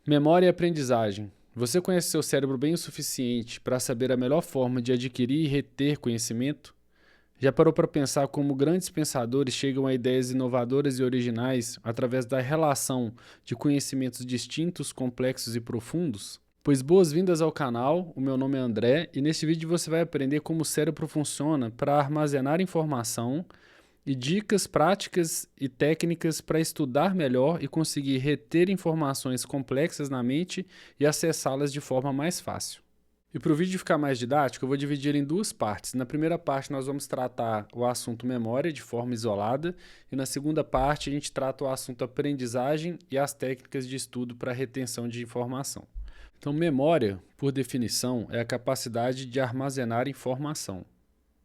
Memória e aprendizagem. Você conhece seu cérebro bem o suficiente para saber a melhor forma de adquirir e reter conhecimento? Já parou para pensar como grandes pensadores chegam a ideias inovadoras e originais através da relação de conhecimentos distintos, complexos e profundos? Pois boas-vindas ao canal, o meu nome é André e neste vídeo você vai aprender como o cérebro funciona para armazenar informação e dicas práticas e técnicas para estudar melhor e conseguir reter informações complexas na mente e acessá-las de forma mais fácil. E para o vídeo ficar mais didático, eu vou dividir em duas partes. Na primeira parte, nós vamos tratar o assunto memória de forma isolada, e na segunda parte, a gente trata o assunto aprendizagem e as técnicas de estudo para retenção de informação. Então, memória, por definição, é a capacidade de armazenar informação.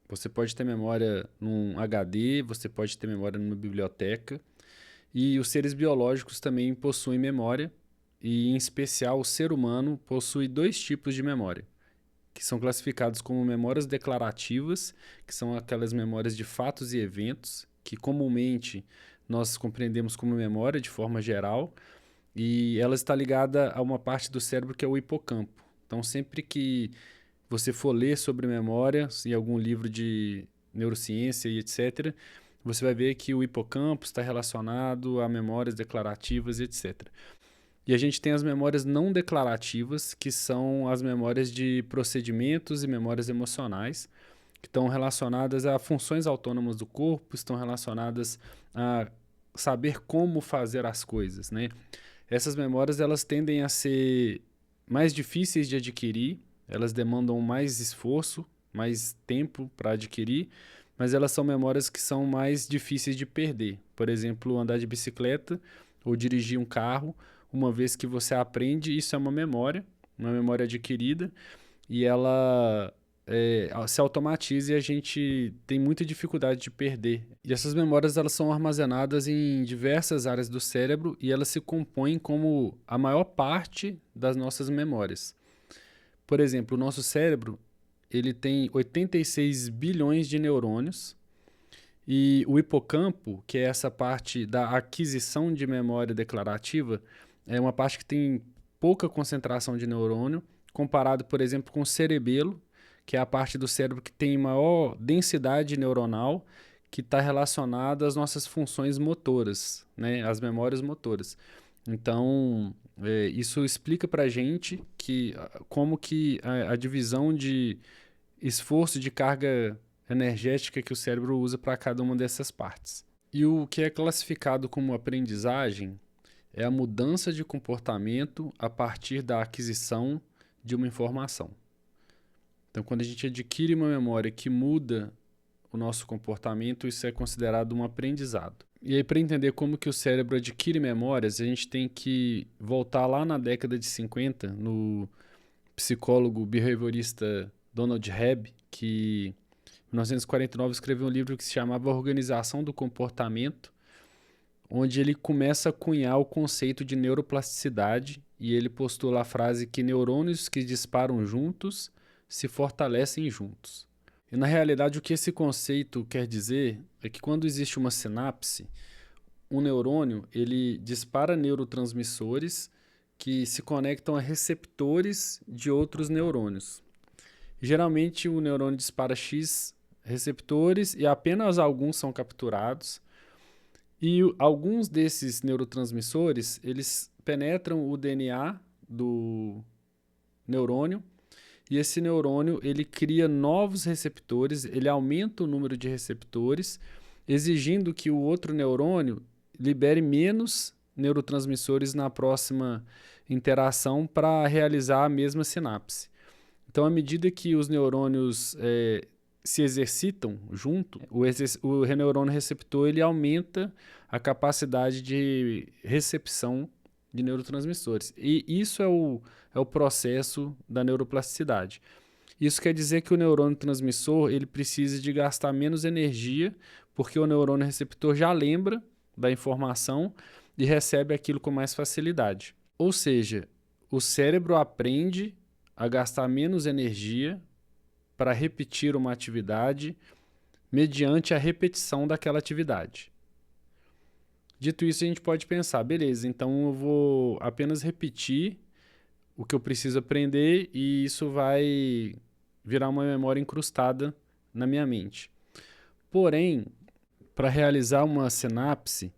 Você pode ter memória num HD, você pode ter memória numa biblioteca, e os seres biológicos também possuem memória, e em especial o ser humano possui dois tipos de memória, que são classificados como memórias declarativas, que são aquelas memórias de fatos e eventos, que comumente nós compreendemos como memória de forma geral, e ela está ligada a uma parte do cérebro que é o hipocampo. Então, sempre que você for ler sobre memória, em algum livro de neurociência e etc., você vai ver que o hipocampo está relacionado a memórias declarativas e etc. E a gente tem as memórias não declarativas, que são as memórias de procedimentos e memórias emocionais, que estão relacionadas a funções autônomas do corpo, estão relacionadas a saber como fazer as coisas, né? Essas memórias, elas tendem a ser mais difíceis de adquirir, elas demandam mais esforço, mais tempo para adquirir, mas elas são memórias que são mais difíceis de perder. Por exemplo, andar de bicicleta ou dirigir um carro, uma vez que você aprende, isso é uma memória adquirida, e ela se automatiza e a gente tem muita dificuldade de perder. E essas memórias, elas são armazenadas em diversas áreas do cérebro e elas se compõem como a maior parte das nossas memórias. Por exemplo, o nosso cérebro, ele tem 86 bilhões de neurônios e o hipocampo, que é essa parte da aquisição de memória declarativa, é uma parte que tem pouca concentração de neurônio, comparado, por exemplo, com o cerebelo, que é a parte do cérebro que tem maior densidade neuronal, que está relacionada às nossas funções motoras, né, às memórias motoras. Então, isso explica para a gente como que a divisão de esforço de carga energética que o cérebro usa para cada uma dessas partes. E o que é classificado como aprendizagem é a mudança de comportamento a partir da aquisição de uma informação. Então, quando a gente adquire uma memória que muda o nosso comportamento, isso é considerado um aprendizado. E aí, para entender como que o cérebro adquire memórias, a gente tem que voltar lá na década de 50, no psicólogo behaviorista Donald Hebb, que em 1949 escreveu um livro que se chamava Organização do Comportamento, onde ele começa a cunhar o conceito de neuroplasticidade e ele postula a frase que neurônios que disparam juntos se fortalecem juntos. E na realidade o que esse conceito quer dizer é que quando existe uma sinapse, um neurônio ele dispara neurotransmissores que se conectam a receptores de outros neurônios. Geralmente o neurônio dispara X receptores e apenas alguns são capturados. E alguns desses neurotransmissores, eles penetram o DNA do neurônio e esse neurônio ele cria novos receptores, ele aumenta o número de receptores, exigindo que o outro neurônio libere menos neurotransmissores na próxima interação para realizar a mesma sinapse. Então, à medida que os neurônios se exercitam junto, o neurônio receptor ele aumenta a capacidade de recepção de neurotransmissores. E isso é o processo da neuroplasticidade. Isso quer dizer que o neurônio transmissor ele precisa de gastar menos energia, porque o neurônio receptor já lembra da informação e recebe aquilo com mais facilidade. Ou seja, o cérebro aprende a gastar menos energia para repetir uma atividade mediante a repetição daquela atividade. Dito isso, a gente pode pensar, beleza, então eu vou apenas repetir o que eu preciso aprender e isso vai virar uma memória incrustada na minha mente. Porém, para realizar uma sinapse,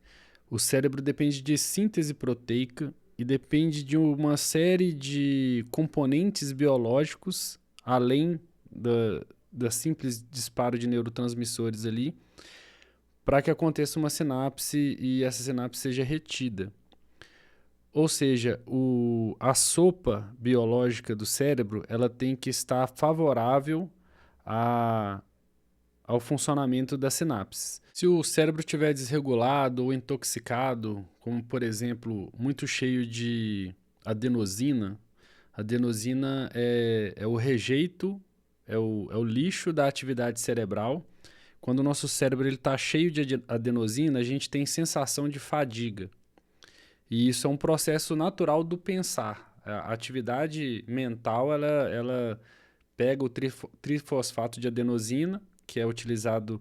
o cérebro depende de síntese proteica e depende de uma série de componentes biológicos, além da simples disparo de neurotransmissores ali, para que aconteça uma sinapse e essa sinapse seja retida. Ou seja, a sopa biológica do cérebro ela tem que estar favorável ao funcionamento das sinapses. Se o cérebro estiver desregulado ou intoxicado, como por exemplo, muito cheio de adenosina, adenosina é o rejeito, é o lixo da atividade cerebral. Quando o nosso cérebro está cheio de adenosina, a gente tem sensação de fadiga. E isso é um processo natural do pensar. A atividade mental, ela pega o trifosfato de adenosina, que é utilizado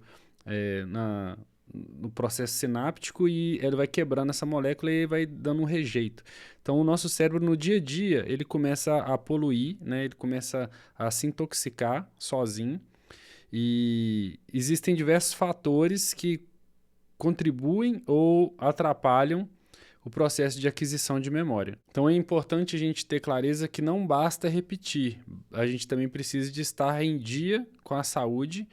no processo sináptico, e ele vai quebrando essa molécula e vai dando um rejeito. Então, o nosso cérebro, no dia a dia, ele começa a poluir, né? Ele começa a se intoxicar sozinho. E existem diversos fatores que contribuem ou atrapalham o processo de aquisição de memória. Então é importante a gente ter clareza que não basta repetir, a gente também precisa de estar em dia com a saúde,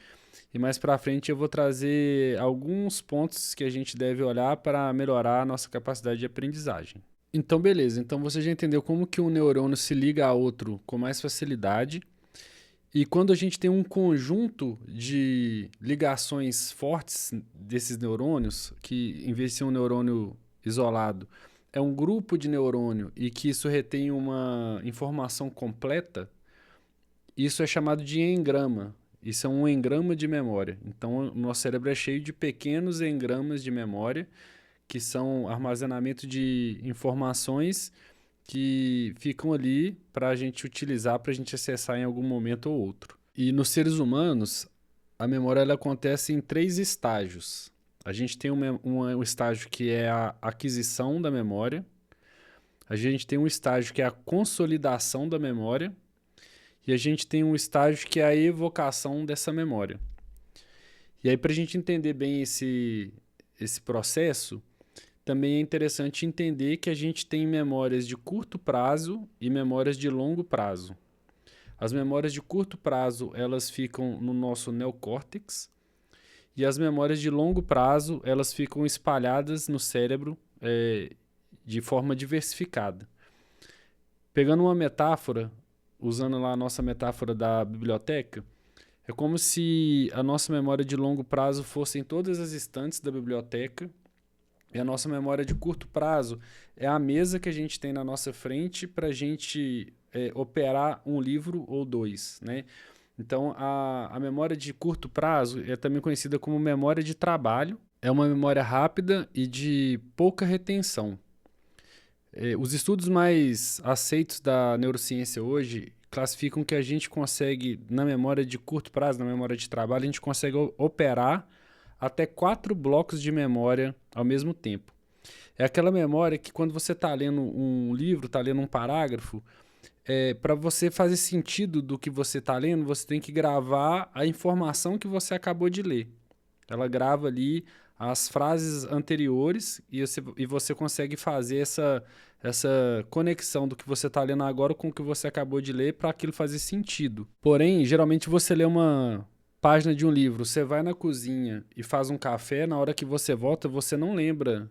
e mais para frente eu vou trazer alguns pontos que a gente deve olhar para melhorar a nossa capacidade de aprendizagem. Então beleza, então você já entendeu como que um neurônio se liga a outro com mais facilidade. E quando a gente tem um conjunto de ligações fortes desses neurônios, que em vez de ser um neurônio isolado, é um grupo de neurônio e que isso retém uma informação completa, isso é chamado de engrama. Isso é um engrama de memória. Então, o nosso cérebro é cheio de pequenos engramas de memória, que são armazenamento de informações que ficam ali para a gente utilizar, para a gente acessar em algum momento ou outro. E nos seres humanos, a memória ela acontece em 3 estágios. A gente tem um estágio que é a aquisição da memória, a gente tem um estágio que é a consolidação da memória e a gente tem um estágio que é a evocação dessa memória. E aí, para a gente entender bem esse processo, também é interessante entender que a gente tem memórias de curto prazo e memórias de longo prazo. As memórias de curto prazo, elas ficam no nosso neocórtex, e as memórias de longo prazo, elas ficam espalhadas no cérebro de forma diversificada. Pegando uma metáfora, usando lá a nossa metáfora da biblioteca, é como se a nossa memória de longo prazo fossem todas as estantes da biblioteca, e a nossa memória de curto prazo é a mesa que a gente tem na nossa frente para a gente operar um livro ou 2, né? Então, a memória de curto prazo é também conhecida como memória de trabalho. É uma memória rápida e de pouca retenção. Os estudos mais aceitos da neurociência hoje classificam que a gente consegue, na memória de curto prazo, na memória de trabalho, a gente consegue operar até 4 blocos de memória ao mesmo tempo. É aquela memória que quando você está lendo um livro, está lendo um parágrafo, para você fazer sentido do que você está lendo, você tem que gravar a informação que você acabou de ler. Ela grava ali as frases anteriores e você consegue fazer essa conexão do que você está lendo agora com o que você acabou de ler para aquilo fazer sentido. Porém, geralmente você lê uma página de um livro, você vai na cozinha e faz um café, na hora que você volta, você não lembra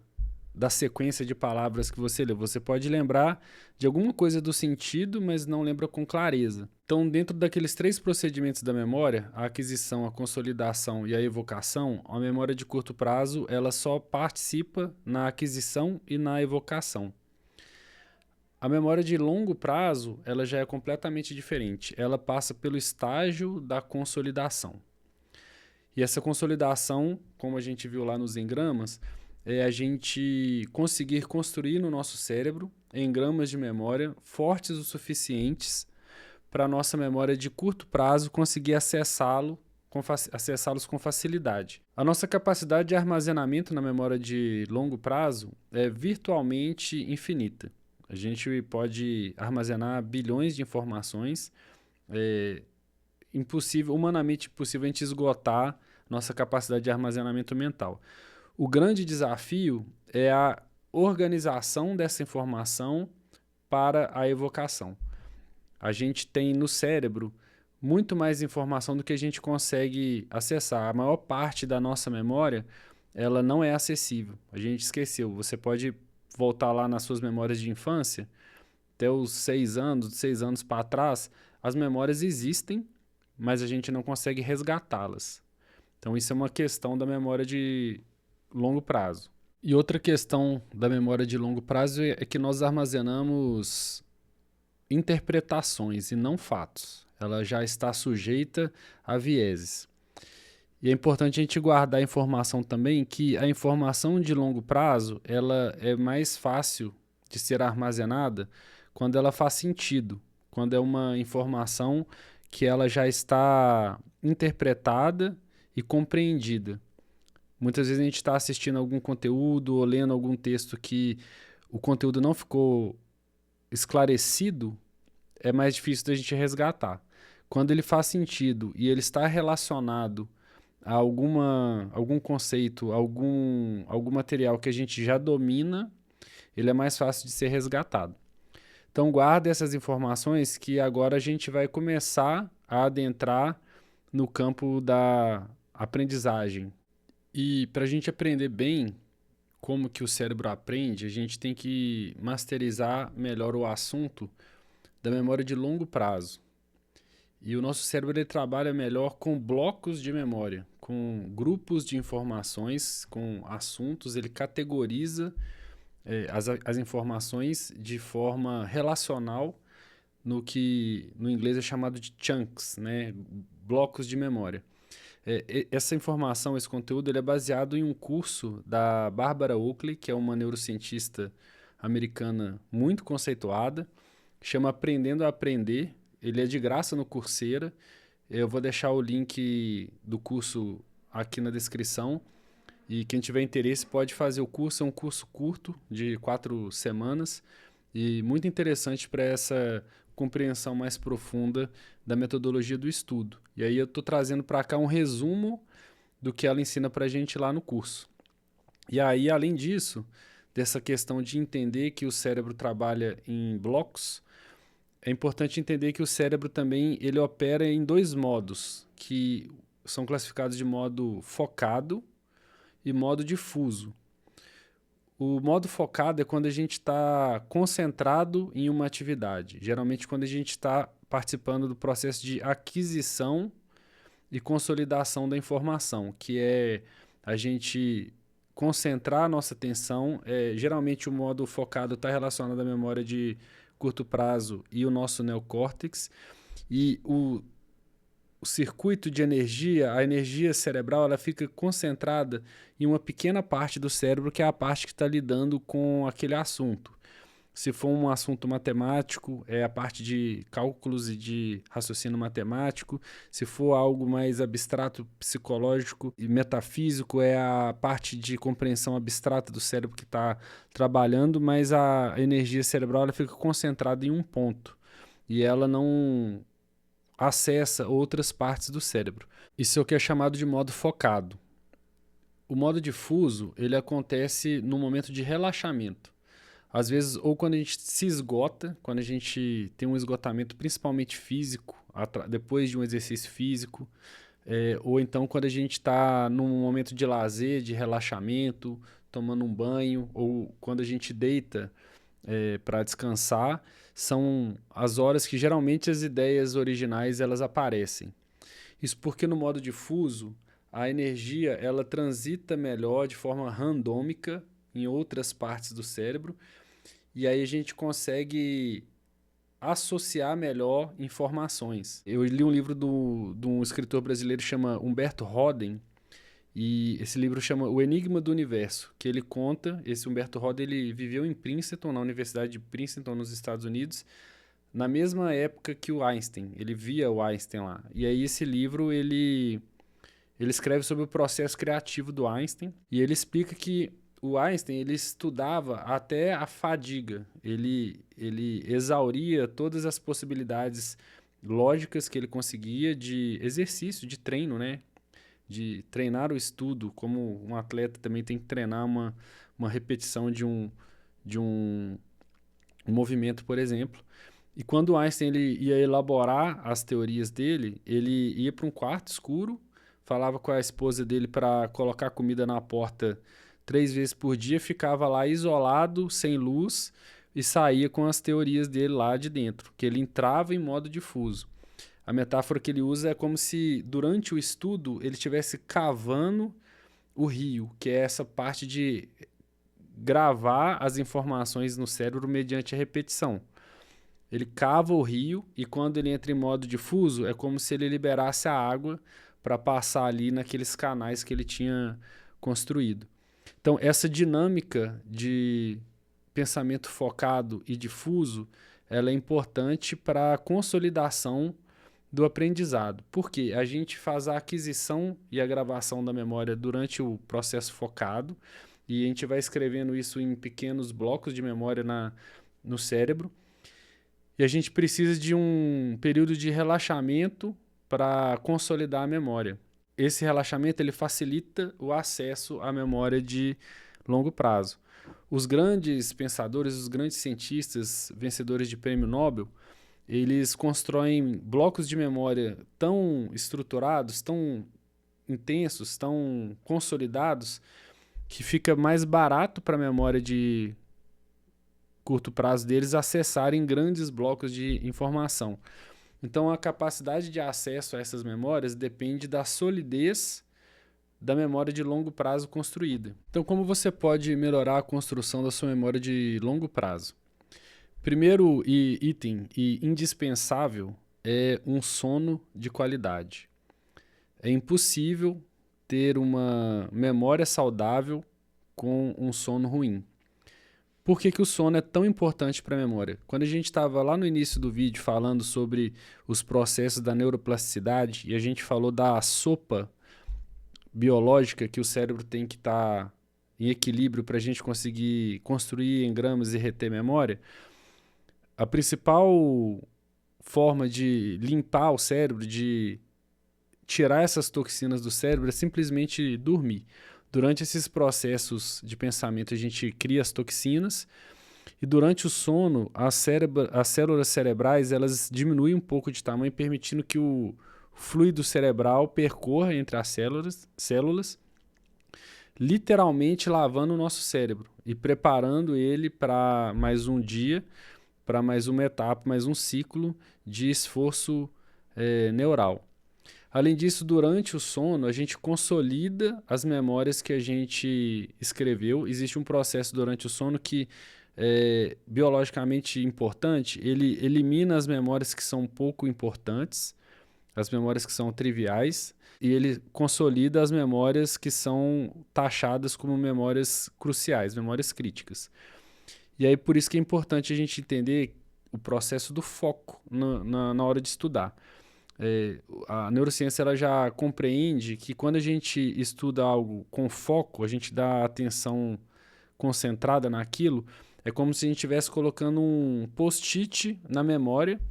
da sequência de palavras que você leu. Você pode lembrar de alguma coisa do sentido, mas não lembra com clareza. Então, dentro daqueles 3 procedimentos da memória, a aquisição, a consolidação e a evocação, a memória de curto prazo, ela só participa na aquisição e na evocação. A memória de longo prazo, ela já é completamente diferente. Ela passa pelo estágio da consolidação. E essa consolidação, como a gente viu lá nos engramas, é a gente conseguir construir no nosso cérebro engramas de memória fortes o suficientes para a nossa memória de curto prazo conseguir acessá-lo acessá-los com facilidade. A nossa capacidade de armazenamento na memória de longo prazo é virtualmente infinita. A gente pode armazenar bilhões de informações. É humanamente impossível a gente esgotar nossa capacidade de armazenamento mental. O grande desafio é a organização dessa informação para a evocação. A gente tem no cérebro muito mais informação do que a gente consegue acessar. A maior parte da nossa memória, ela não é acessível. A gente esqueceu. Você pode voltar lá nas suas memórias de infância, até os 6 anos, de 6 anos para trás, as memórias existem, mas a gente não consegue resgatá-las. Então isso é uma questão da memória de longo prazo. E outra questão da memória de longo prazo é que nós armazenamos interpretações e não fatos. Ela já está sujeita a vieses. E é importante a gente guardar a informação também que a informação de longo prazo ela é mais fácil de ser armazenada quando ela faz sentido, quando é uma informação que ela já está interpretada e compreendida. Muitas vezes a gente está assistindo algum conteúdo ou lendo algum texto que o conteúdo não ficou esclarecido, é mais difícil da gente resgatar. Quando ele faz sentido e ele está relacionado a algum conceito, algum material que a gente já domina, ele é mais fácil de ser resgatado. Então guarda essas informações que agora a gente vai começar a adentrar no campo da aprendizagem. E para a gente aprender bem como que o cérebro aprende, a gente tem que masterizar melhor o assunto da memória de longo prazo. E o nosso cérebro ele trabalha melhor com blocos de memória, com grupos de informações, com assuntos, ele categoriza as informações de forma relacional no que no inglês é chamado de chunks, né? Blocos de memória. Essa informação, esse conteúdo, ele é baseado em um curso da Barbara Oakley, que é uma neurocientista americana muito conceituada, chama Aprendendo a Aprender. Ele é de graça no Coursera. Eu vou deixar o link do curso aqui na descrição. E quem tiver interesse pode fazer o curso. É um curso curto, de 4 semanas. E muito interessante para essa compreensão mais profunda da metodologia do estudo. E aí eu estou trazendo para cá um resumo do que ela ensina para a gente lá no curso. E aí, além disso, dessa questão de entender que o cérebro trabalha em blocos, é importante entender que o cérebro também ele opera em 2 modos, que são classificados de modo focado e modo difuso. O modo focado é quando a gente está concentrado em uma atividade, geralmente quando a gente está participando do processo de aquisição e consolidação da informação, que é a gente concentrar a nossa atenção. Geralmente o modo focado está relacionado à memória de curto prazo e o nosso neocórtex, e o circuito de energia, a energia cerebral, ela fica concentrada em uma pequena parte do cérebro, que é a parte que está lidando com aquele assunto. Se for um assunto matemático, é a parte de cálculos e de raciocínio matemático. Se for algo mais abstrato, psicológico e metafísico, é a parte de compreensão abstrata do cérebro que está trabalhando, mas a energia cerebral ela fica concentrada em um ponto e ela não acessa outras partes do cérebro. Isso é o que é chamado de modo focado. O modo difuso, ele acontece no momento de relaxamento. Às vezes, ou quando a gente se esgota, quando a gente tem um esgotamento principalmente físico, depois de um exercício físico, ou então quando a gente está num momento de lazer, de relaxamento, tomando um banho, ou quando a gente deita para descansar, são as horas que geralmente as ideias originais elas aparecem. Isso porque no modo difuso, a energia ela transita melhor de forma randômica em outras partes do cérebro, e aí a gente consegue associar melhor informações. Eu li um livro de um escritor brasileiro que chama Humberto Roden, e esse livro chama O Enigma do Universo, que ele conta, esse Humberto Roden ele viveu em Princeton, na Universidade de Princeton, nos Estados Unidos, na mesma época que o Einstein. Ele via o Einstein lá. E aí esse livro ele Ele escreve sobre o processo criativo do Einstein e ele explica que o Einstein ele estudava até a fadiga. Ele exauria todas as possibilidades lógicas que ele conseguia de exercício, de treino, né? De treinar o estudo, como um atleta também tem que treinar uma repetição de um movimento, por exemplo. E quando o Einstein ele ia elaborar as teorias dele, ele ia para um quarto escuro, falava com a esposa dele para colocar comida na porta 3 vezes por dia, ficava lá isolado, sem luz, e saía com as teorias dele lá de dentro, que ele entrava em modo difuso. A metáfora que ele usa é como se, durante o estudo, ele estivesse cavando o rio, que é essa parte de gravar as informações no cérebro mediante a repetição. Ele cava o rio e quando ele entra em modo difuso, é como se ele liberasse a água para passar ali naqueles canais que ele tinha construído. Então, essa dinâmica de pensamento focado e difuso, ela é importante para a consolidação do aprendizado. Porque a gente faz a aquisição e a gravação da memória durante o processo focado e a gente vai escrevendo isso em pequenos blocos de memória no cérebro. E a gente precisa de um período de relaxamento para consolidar a memória. Esse relaxamento ele facilita o acesso à memória de longo prazo. Os grandes pensadores, os grandes cientistas, vencedores de prêmio Nobel, eles constroem blocos de memória tão estruturados, tão intensos, tão consolidados, que fica mais barato para a memória de curto prazo deles acessarem grandes blocos de informação. Então, a capacidade de acesso a essas memórias depende da solidez da memória de longo prazo construída. Então, como você pode melhorar a construção da sua memória de longo prazo? Primeiro item e indispensável é um sono de qualidade. É impossível ter uma memória saudável com um sono ruim. Por que o sono é tão importante para a memória? Quando a gente estava lá no início do vídeo falando sobre os processos da neuroplasticidade e a gente falou da sopa biológica que o cérebro tem que estar em equilíbrio para a gente conseguir construir engramas e reter memória, a principal forma de limpar o cérebro, de tirar essas toxinas do cérebro é simplesmente dormir. Durante esses processos de pensamento, a gente cria as toxinas e durante o sono, as células cerebrais elas diminuem um pouco de tamanho, permitindo que o fluido cerebral percorra entre as células, literalmente lavando o nosso cérebro e preparando ele para mais um dia, para mais uma etapa, mais um ciclo de esforço neural. Além disso, durante o sono, a gente consolida as memórias que a gente escreveu. Existe um processo durante o sono que é biologicamente importante. Ele elimina as memórias que são pouco importantes, as memórias que são triviais, e ele consolida as memórias que são taxadas como memórias cruciais, memórias críticas. E aí, por isso que é importante a gente entender o processo do foco na hora de estudar. A neurociência ela já compreende que quando a gente estuda algo com foco, a gente dá atenção concentrada naquilo, é como se a gente estivesse colocando um post-it na memória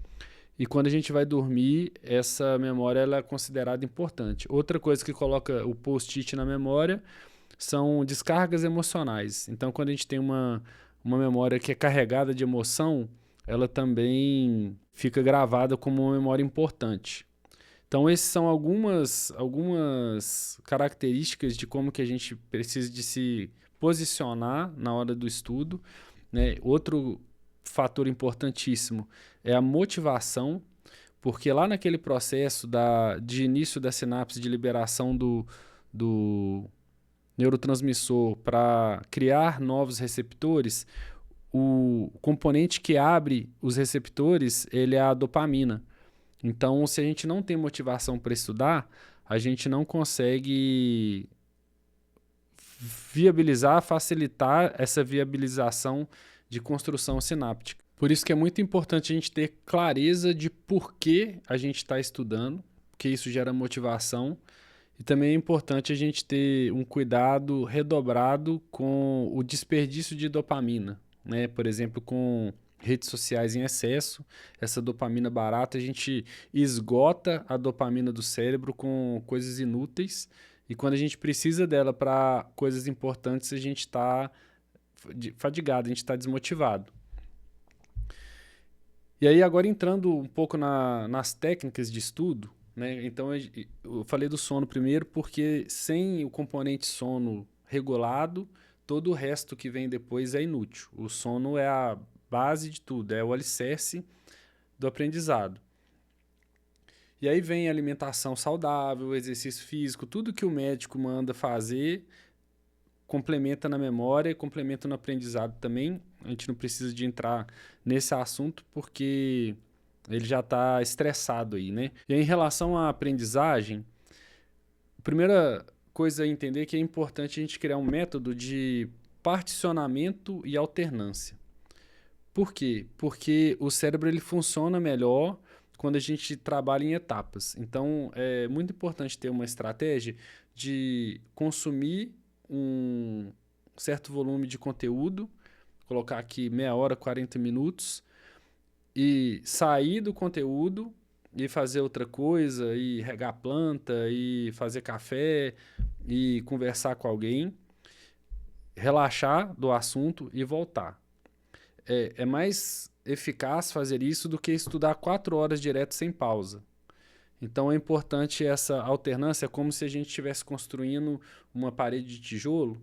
e quando a gente vai dormir, essa memória ela é considerada importante. Outra coisa que coloca o post-it na memória são descargas emocionais. Então, quando a gente tem uma memória que é carregada de emoção, ela também fica gravada como uma memória importante. Então, essas são algumas características de como que a gente precisa de se posicionar na hora do estudo, né? Outro fator importantíssimo é a motivação, porque lá naquele processo de início da sinapse de liberação do neurotransmissor para criar novos receptores, o componente que abre os receptores, ele é a dopamina. Então, se a gente não tem motivação para estudar, a gente não consegue facilitar essa viabilização de construção sináptica. Por isso que é muito importante a gente ter clareza de por que a gente está estudando, porque isso gera motivação, E também é importante a gente ter um cuidado redobrado com o desperdício de dopamina, né? Por exemplo, com redes sociais em excesso, essa dopamina barata, a gente esgota a dopamina do cérebro com coisas inúteis, e quando a gente precisa dela para coisas importantes, a gente está fadigado, a gente está desmotivado. E aí, agora entrando um pouco nas técnicas de estudo, né? Então, eu falei do sono primeiro porque sem o componente sono regulado, todo o resto que vem depois é inútil. O sono é a base de tudo, é o alicerce do aprendizado. E aí vem alimentação saudável, exercício físico, tudo que o médico manda fazer complementa na memória e complementa no aprendizado também. A gente não precisa de entrar nesse assunto porque ele já está estressado aí, né? E aí, em relação à aprendizagem, a primeira coisa a entender é que é importante a gente criar um método de particionamento e alternância. Por quê? Porque o cérebro ele funciona melhor quando a gente trabalha em etapas. Então, é muito importante ter uma estratégia de consumir um certo volume de conteúdo, colocar aqui meia hora, 40 minutos, e sair do conteúdo e fazer outra coisa, e regar planta, e fazer café, e conversar com alguém, relaxar do assunto e voltar. É mais eficaz fazer isso do que estudar 4 horas direto sem pausa. Então é importante essa alternância, como se a gente estivesse construindo uma parede de tijolo.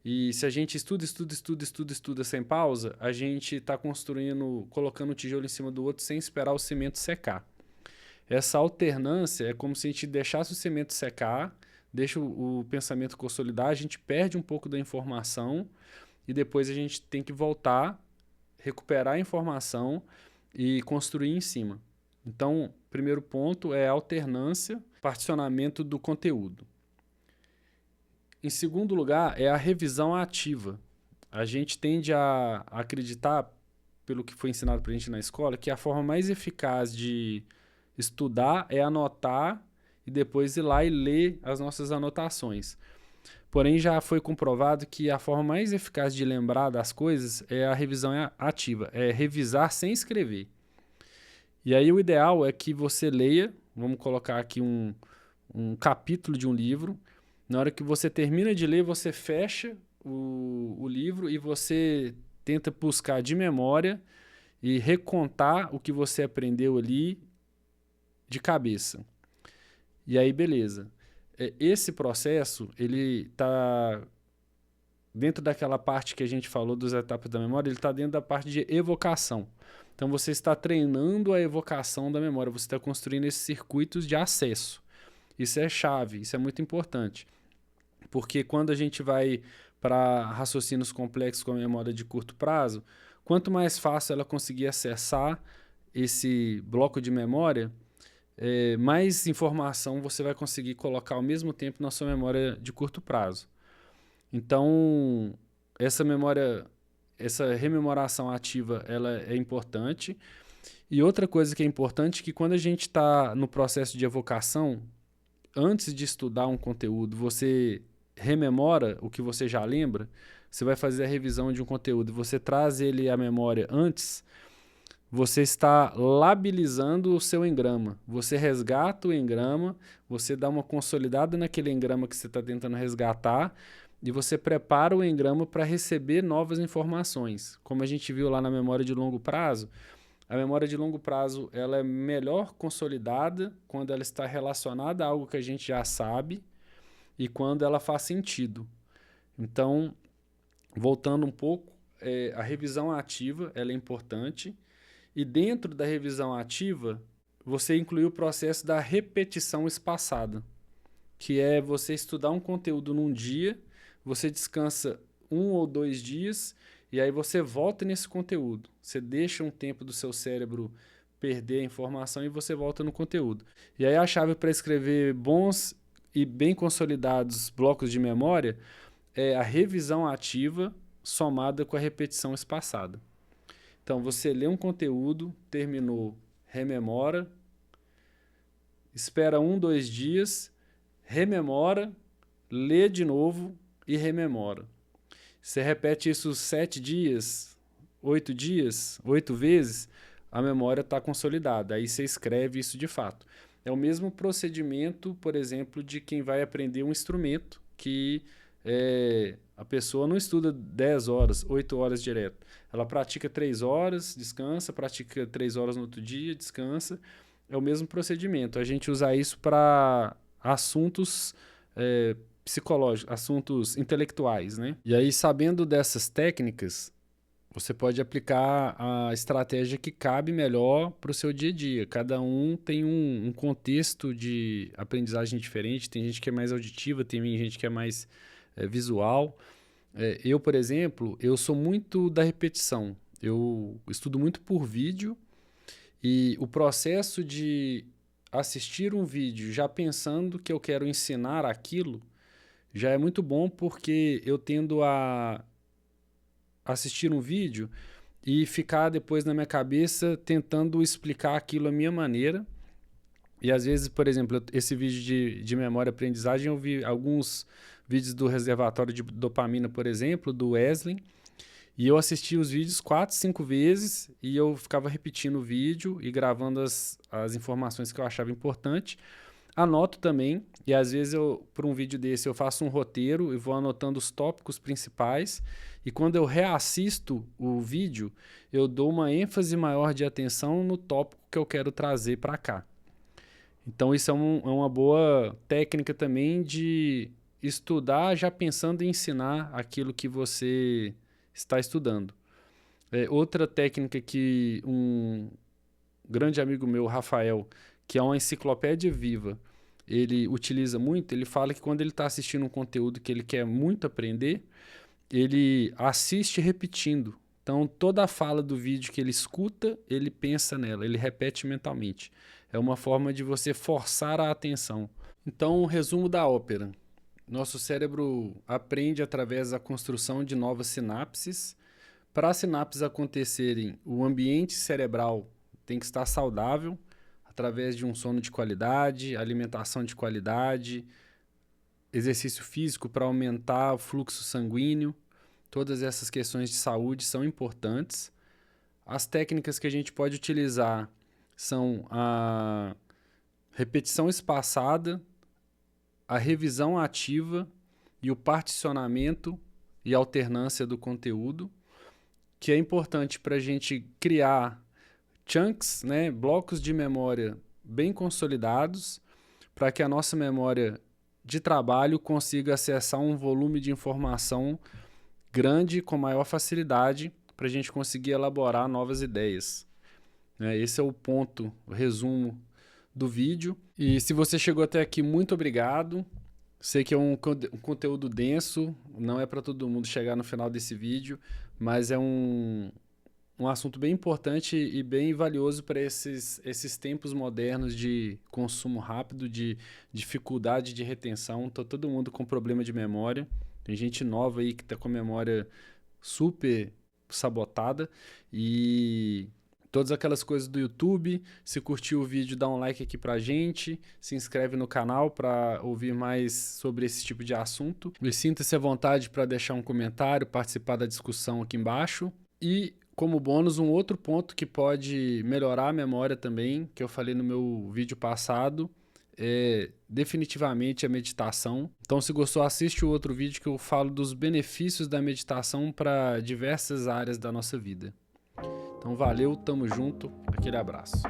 E se a gente estuda sem pausa, a gente está construindo, colocando um tijolo em cima do outro sem esperar o cimento secar. Essa alternância é como se a gente deixasse o cimento secar, deixa o pensamento consolidar, a gente perde um pouco da informação e depois a gente tem que voltar, recuperar a informação e construir em cima. Então, primeiro ponto é alternância, particionamento do conteúdo. Em segundo lugar, é a revisão ativa. A gente tende a acreditar, pelo que foi ensinado para a gente na escola, que a forma mais eficaz de estudar é anotar e depois ir lá e ler as nossas anotações. Porém, já foi comprovado que a forma mais eficaz de lembrar das coisas é a revisão ativa, é revisar sem escrever. E aí o ideal é que você leia, vamos colocar aqui um capítulo de um livro. Na hora que você termina de ler, você fecha o livro e você tenta buscar de memória e recontar o que você aprendeu ali de cabeça. E aí, beleza. Esse processo, ele está dentro daquela parte que a gente falou das etapas da memória, ele está dentro da parte de evocação. Então, você está treinando a evocação da memória, você está construindo esses circuitos de acesso. Isso é chave, isso é muito importante. Porque quando a gente vai para raciocínios complexos com a memória de curto prazo, quanto mais fácil ela conseguir acessar esse bloco de memória, mais informação você vai conseguir colocar ao mesmo tempo na sua memória de curto prazo. Então, essa rememoração ativa, ela é importante. E outra coisa que é importante é que quando a gente está no processo de evocação, antes de estudar um conteúdo, você rememora o que você já lembra, você vai fazer a revisão de um conteúdo, você traz ele à memória antes, você está labilizando o seu engrama. Você resgata o engrama, você dá uma consolidada naquele engrama que você está tentando resgatar e você prepara o engrama para receber novas informações. Como a gente viu lá na memória de longo prazo, a memória de longo prazo ela é melhor consolidada quando ela está relacionada a algo que a gente já sabe e quando ela faz sentido. Então, voltando um pouco, a revisão ativa ela é importante. E dentro da revisão ativa, você inclui o processo da repetição espaçada, que é você estudar um conteúdo num dia, você descansa 1 ou 2 dias, e aí você volta nesse conteúdo. Você deixa um tempo do seu cérebro perder a informação e você volta no conteúdo. E aí a chave para escrever bons e bem consolidados blocos de memória é a revisão ativa somada com a repetição espaçada. Então, você lê um conteúdo, terminou, rememora, espera 1, 2 dias, rememora, lê de novo e rememora. Você repete isso 7 dias, 8 dias, 8 vezes, a memória está consolidada. Aí você escreve isso de fato. É o mesmo procedimento, por exemplo, de quem vai aprender um instrumento que a pessoa não estuda 10 horas, 8 horas direto. Ela pratica 3 horas, descansa, pratica 3 horas no outro dia, descansa. É o mesmo procedimento. A gente usa isso para assuntos psicológicos, assuntos intelectuais, né? E aí, sabendo dessas técnicas, você pode aplicar a estratégia que cabe melhor para o seu dia a dia. Cada um tem um contexto de aprendizagem diferente. Tem gente que é mais auditiva, tem gente que é mais visual. Eu, por exemplo, eu sou muito da repetição. Eu estudo muito por vídeo e o processo de assistir um vídeo já pensando que eu quero ensinar aquilo já é muito bom, porque eu tendo a assistir um vídeo e ficar depois na minha cabeça tentando explicar aquilo à minha maneira. E às vezes, por exemplo, esse vídeo de memória e aprendizagem, eu vi alguns vídeos do reservatório de dopamina, por exemplo, do Wesley, e eu assisti os vídeos 4, 5 vezes e eu ficava repetindo o vídeo e gravando as informações que eu achava importante. Anoto também, e às vezes por um vídeo desse eu faço um roteiro e vou anotando os tópicos principais, e quando eu reassisto o vídeo, eu dou uma ênfase maior de atenção no tópico que eu quero trazer para cá. Então isso é uma boa técnica também de estudar já pensando em ensinar aquilo que você está estudando. Outra técnica que um grande amigo meu, Rafael, que é uma enciclopédia viva, ele utiliza muito. Ele fala que quando ele está assistindo um conteúdo que ele quer muito aprender, ele assiste repetindo. Então, toda a fala do vídeo que ele escuta, ele pensa nela, ele repete mentalmente. É uma forma de você forçar a atenção. Então, um resumo da ópera. Nosso cérebro aprende através da construção de novas sinapses. Para as sinapses acontecerem, o ambiente cerebral tem que estar saudável, através de um sono de qualidade, alimentação de qualidade, exercício físico para aumentar o fluxo sanguíneo. Todas essas questões de saúde são importantes. As técnicas que a gente pode utilizar são a repetição espaçada, a revisão ativa e o particionamento e alternância do conteúdo, que é importante para a gente criar chunks, né, blocos de memória bem consolidados, para que a nossa memória de trabalho consiga acessar um volume de informação grande com maior facilidade, para a gente conseguir elaborar novas ideias. Esse é o ponto, o resumo do vídeo. E se você chegou até aqui, muito obrigado. Sei que é um conteúdo denso, não é para todo mundo chegar no final desse vídeo, mas é um assunto bem importante e bem valioso para esses tempos modernos de consumo rápido, de dificuldade de retenção. Está todo mundo com problema de memória. Tem gente nova aí que está com a memória super sabotada. E todas aquelas coisas do YouTube. Se curtiu o vídeo, dá um like aqui pra gente. Se inscreve no canal para ouvir mais sobre esse tipo de assunto. E sinta-se à vontade para deixar um comentário, participar da discussão aqui embaixo. E como bônus, um outro ponto que pode melhorar a memória também, que eu falei no meu vídeo passado, é definitivamente a meditação. Então, se gostou, assiste o outro vídeo que eu falo dos benefícios da meditação para diversas áreas da nossa vida. Então, valeu, tamo junto, aquele abraço.